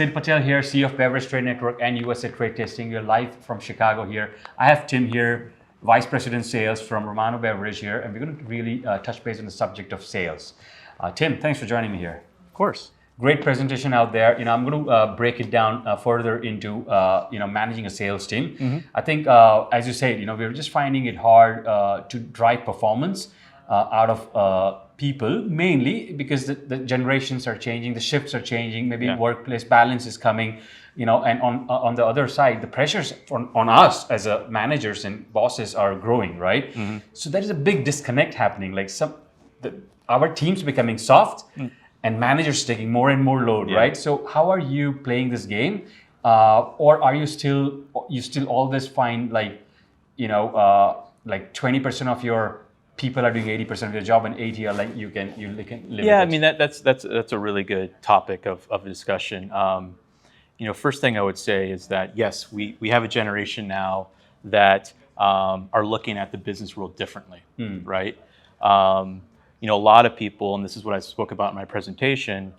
Sid Patel here, CEO of Beverage Trade Network and USATT Trade Testing. We're live from Chicago here. I have Tim here, Vice President Sales from Romano Beverage here, and we're going to really touch base on the subject of sales. Tim, thanks for joining me here. Of course. Great presentation out there. I'm going to break it down further into managing a sales team. Mm-hmm. I think, as you said, we're just finding it hard to drive performance out of people, mainly because the generations are changing, the shifts are changing, maybe workplace balance is coming, and on the other side, the pressures on us as managers and bosses are growing, right? Mm-hmm. So there is a big disconnect happening. Like our teams becoming soft and managers taking more and more load, right? So how are you playing this game? Or are you still always find like 20% of your people are doing 80% of your job and 80 are like you can live Yeah, with I mean that's a really good topic of discussion. First thing I would say is that yes, we have a generation now that are looking at the business world differently, right? A lot of people, and this is what I spoke about in my presentation,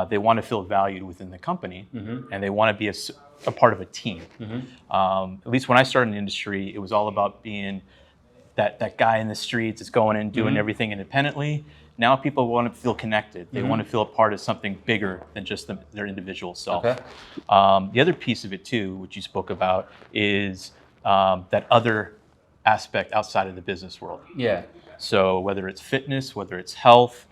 they want to feel valued within the company, and they want to be a part of a team. At least when I started in the industry, it was all about being that guy in the streets is going and doing everything independently. Now people want to feel connected. They want to feel a part of something bigger than just their individual self. Okay. The other piece of it too, which you spoke about, is that other aspect outside of the business world. Yeah. So whether it's fitness, whether it's health,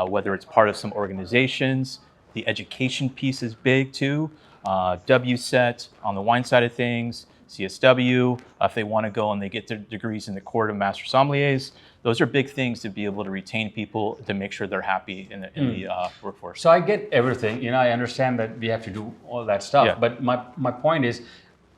whether it's part of some organizations, the education piece is big too. USATT on the wine side of things, CSW, if they want to go and they get their degrees in the Court of Master Sommeliers, those are big things to be able to retain people, to make sure they're happy in the workforce. So I get everything. I understand that we have to do all that stuff. But my point is,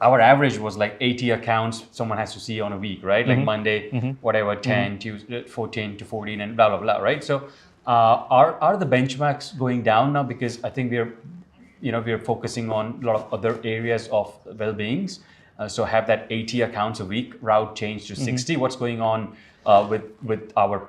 our average was like 80 accounts someone has to see on a week, right? Like Monday, whatever, 10, Tuesday, 14 to 14 and blah, blah, blah, right? So are the benchmarks going down now? Because I think we're focusing on a lot of other areas of well-beings. So have that 80 accounts a week route changed to 60? What's going on with our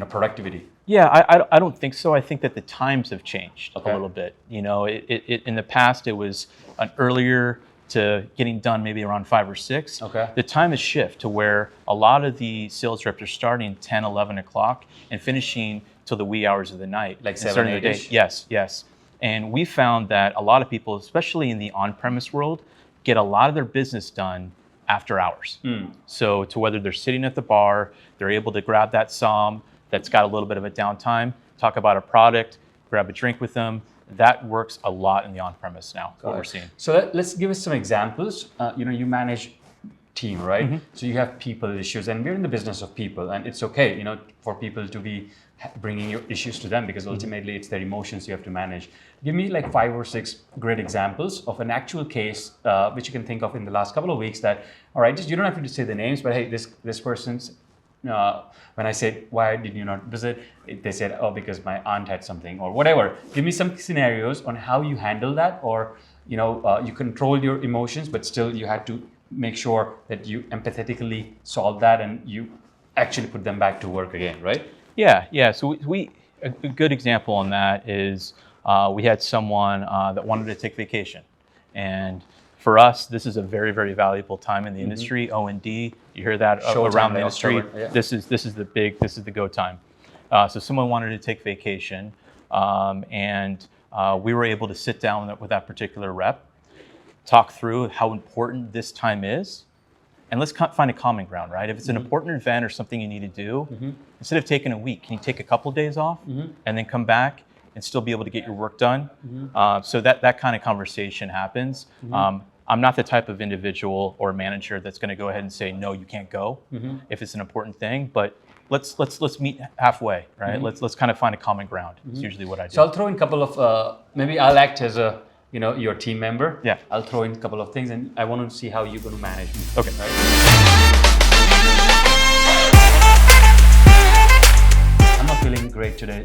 productivity? Yeah, I don't think so. I think that the times have changed a little bit. In the past, it was an earlier to getting done maybe around 5 or 6. Okay. The time has shifted to where a lot of the sales reps are starting 10, 11 o'clock and finishing till the wee hours of the night. Like 7, 8-ish? Yes. And we found that a lot of people, especially in the on-premise world, get a lot of their business done after hours. So to whether they're sitting at the bar, they're able to grab that somm that's got a little bit of a downtime, talk about a product, grab a drink with them. That works a lot in the on-premise now, what we're seeing. So let's give us some examples. You manage team, right? So you have people issues, and we're in the business of people, and it's okay, for people to be bringing your issues to them, because ultimately it's their emotions you have to manage. Give me like 5 or 6 great examples of an actual case which you can think of in the last couple of weeks that, all right, just you don't have to say the names, but hey, this person's, when I said, why did you not visit? They said, oh, because my aunt had something or whatever. Give me some scenarios on how you handle that, or, you control your emotions, but still you had to make sure that you empathetically solve that and you actually put them back to work again, right? Yeah. So a good example on that is we had someone that wanted to take vacation. And for us, this is a very, very valuable time in the industry. O&D, you hear that around the industry. Yeah. This is the go time. So someone wanted to take vacation, and we were able to sit down with that particular rep, talk through how important this time is, and let's find a common ground, right? If it's an important event or something you need to do, instead of taking a week, can you take a couple of days off and then come back and still be able to get your work done? So that kind of conversation happens. I'm not the type of individual or manager that's going to go ahead and say, no, you can't go if it's an important thing, but let's meet halfway, right? Let's kind of find a common ground. It's usually what I do. So I'll throw in a couple of, maybe I'll act as your team member. Yeah. I'll throw in a couple of things, and I want to see how you're going to manage me. Okay. Right? I'm not feeling great today,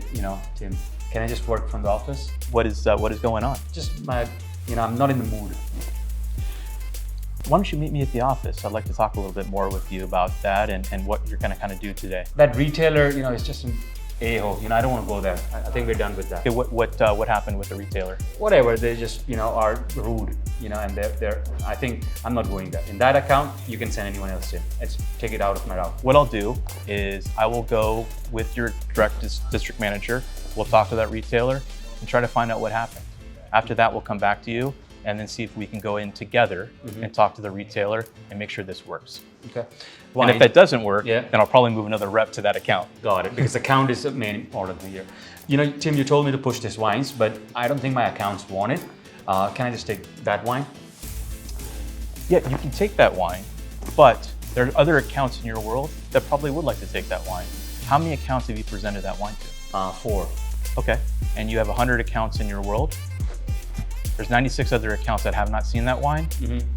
Tim. Can I just work from the office? What is going on? Just I'm not in the mood. Why don't you meet me at the office? I'd like to talk a little bit more with you about that and what you're going to kind of do today. That retailer, is just a-hole. I don't want to go there. I think we're done with that. Okay, what happened with the retailer? Whatever, they just are rude, and they're. I think I'm not going there. In that account, you can send anyone else in. Let's take it out of my route. What I'll do is I will go with your direct district manager. We'll talk to that retailer and try to find out what happened. After that, we'll come back to you and then see if we can go in together and talk to the retailer and make sure this works. Okay. And if that doesn't work, yeah, then I'll probably move another rep to that account. Got it, because account is the main important thing here. Tim, you told me to push these wines, but I don't think my accounts want it. Can I just take that wine? Yeah, you can take that wine, but there are other accounts in your world that probably would like to take that wine. How many accounts have you presented that wine to? 4. Okay, and you have 100 accounts in your world. There's 96 other accounts that have not seen that wine,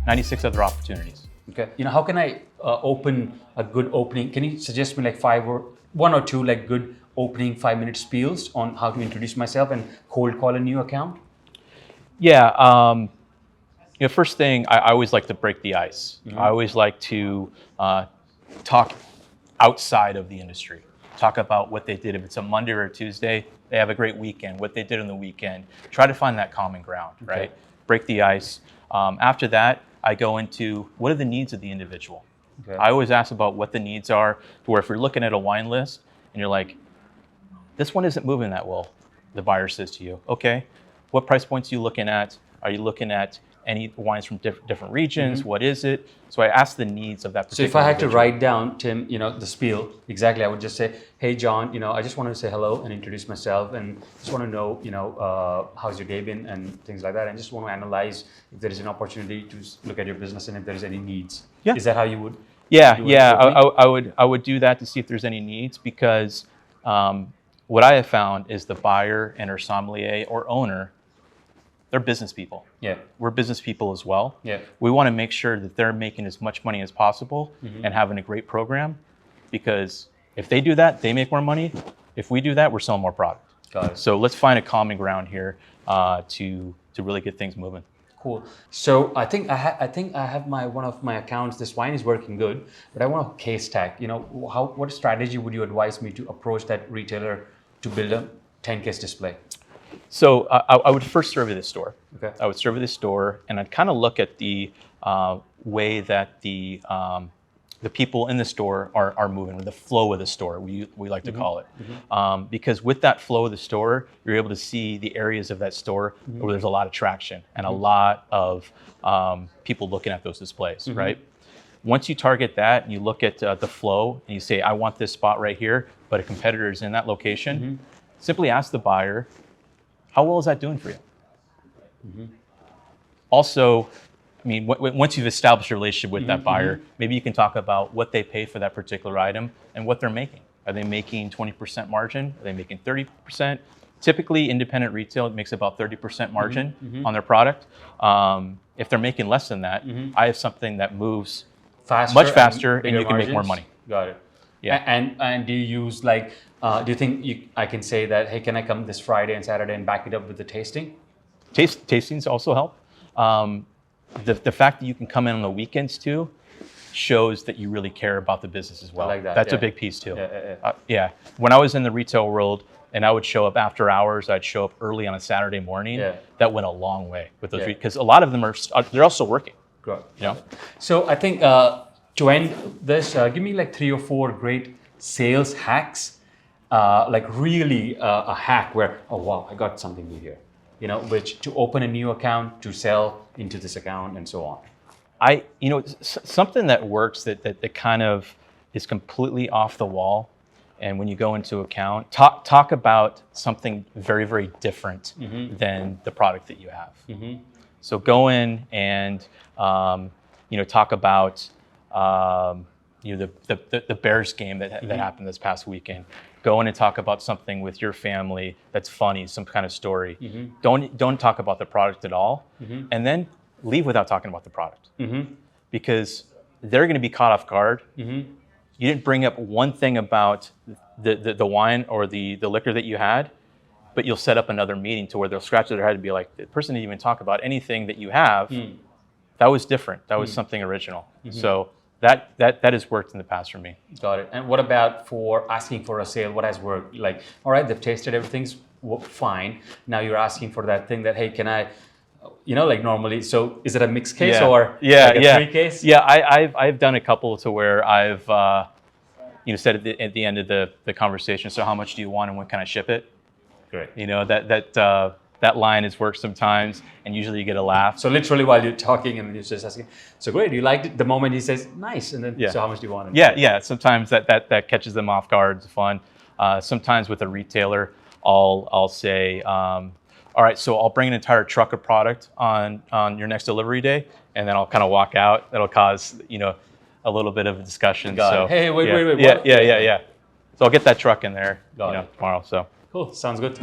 96 other opportunities. Okay. How can I open a good opening? Can you suggest me like 1 or 2 like good opening 5-minute spiels on how to introduce myself and cold call a new account? Yeah. First thing, I always like to break the ice. I always like to talk outside of the industry. Talk about what they did. If it's a Monday or a Tuesday, they have a great weekend, what they did on the weekend. Try to find that common ground, right? Break the ice. After that, I go into what are the needs of the individual. Okay. I always ask about what the needs are, where if you're looking at a wine list and you're like, this one isn't moving that well, the buyer says to you, okay, what price points are you looking at? Are you looking at any wines from different regions? What is it? So I ask the needs of that particular. So if I had individual. to write down, Tim, the spiel, exactly, I would just say, hey, John, I just want to say hello and introduce myself and just want to know, how's your day been and things like that. And just want to analyze if there is an opportunity to look at your business and if there is any needs. Yeah. Is that how you would? Yeah. I would do that to see if there's any needs, because what I have found is the buyer and our sommelier or owner, they're business people. Yeah. We're business people as well. Yeah. We want to make sure that they're making as much money as possible and having a great program, because if they do that, they make more money. If we do that, we're selling more product. Got it. So let's find a common ground here to really get things moving. Cool. So I think I have one of my accounts. This wine is working good, but I want a case tag. What strategy would you advise me to approach that retailer to build a 10-case display? So I would first survey the store. Okay. I would survey the store, and I'd kind of look at the way that the people in the store are moving, or the flow of the store, we like to call it. Because with that flow of the store, you're able to see the areas of that store where there's a lot of traction and a lot of people looking at those displays, right? Once you target that and you look at the flow and you say, I want this spot right here, but a competitor is in that location, simply ask the buyer, how well is that doing for you? Also, once you've established a relationship with that buyer, maybe you can talk about what they pay for that particular item and what they're making. Are they making 20% margin? Are they making 30%? Typically, independent retail makes about 30% margin on their product. If they're making less than that, I have something that moves much faster and you can make more money. Got it. Yeah. And do you use do you think I can say that, hey, can I come this Friday and Saturday and back it up with the tasting? Tastings also help. The fact that you can come in on the weekends too shows that you really care about the business as well. I like that. That's a big piece too. Yeah. When I was in the retail world and I would show up after hours, I'd show up early on a Saturday morning. Yeah. That went a long way with those, because a lot of them they're also working. Good. So I think to end this, give me 3 or 4 great sales hacks. Really a hack where, oh wow, I got something new here, which to open a new account, to sell into this account, and so on. Something that works that kind of is completely off the wall, and when you go into account, talk about something very, very different than the product that you have. So go in and talk about the Bears game that happened this past weekend. Go in and talk about something with your family that's funny, some kind of story. Don't talk about the product at all, and then leave without talking about the product, because they're going to be caught off guard. You didn't bring up one thing about the wine or the liquor that you had, but you'll set up another meeting to where they'll scratch their head and be like, the person didn't even talk about anything that you have. That was different. That was something original. So that has worked in the past for me. Got it. And what about for asking for a sale? What has worked? Like, all right, they've tasted everything's fine. Now you're asking for that thing that, hey, can I, like normally. So is it a mixed case or like a three case? Yeah, I've done a couple to where I've said at the end of the conversation. So how much do you want and when can I ship it? Great. That line has worked sometimes, and usually you get a laugh. So literally while you're talking and you're just asking, so great, you liked it. The moment he says, nice, and then so how much do you want? Yeah. Sometimes that catches them off guard. It's fun. Sometimes with a retailer, I'll say, all right, so I'll bring an entire truck of product on your next delivery day, and then I'll kind of walk out. That'll cause a little bit of a discussion. Got it. Hey, wait. Yeah. So I'll get that truck in there tomorrow. So cool. Sounds good.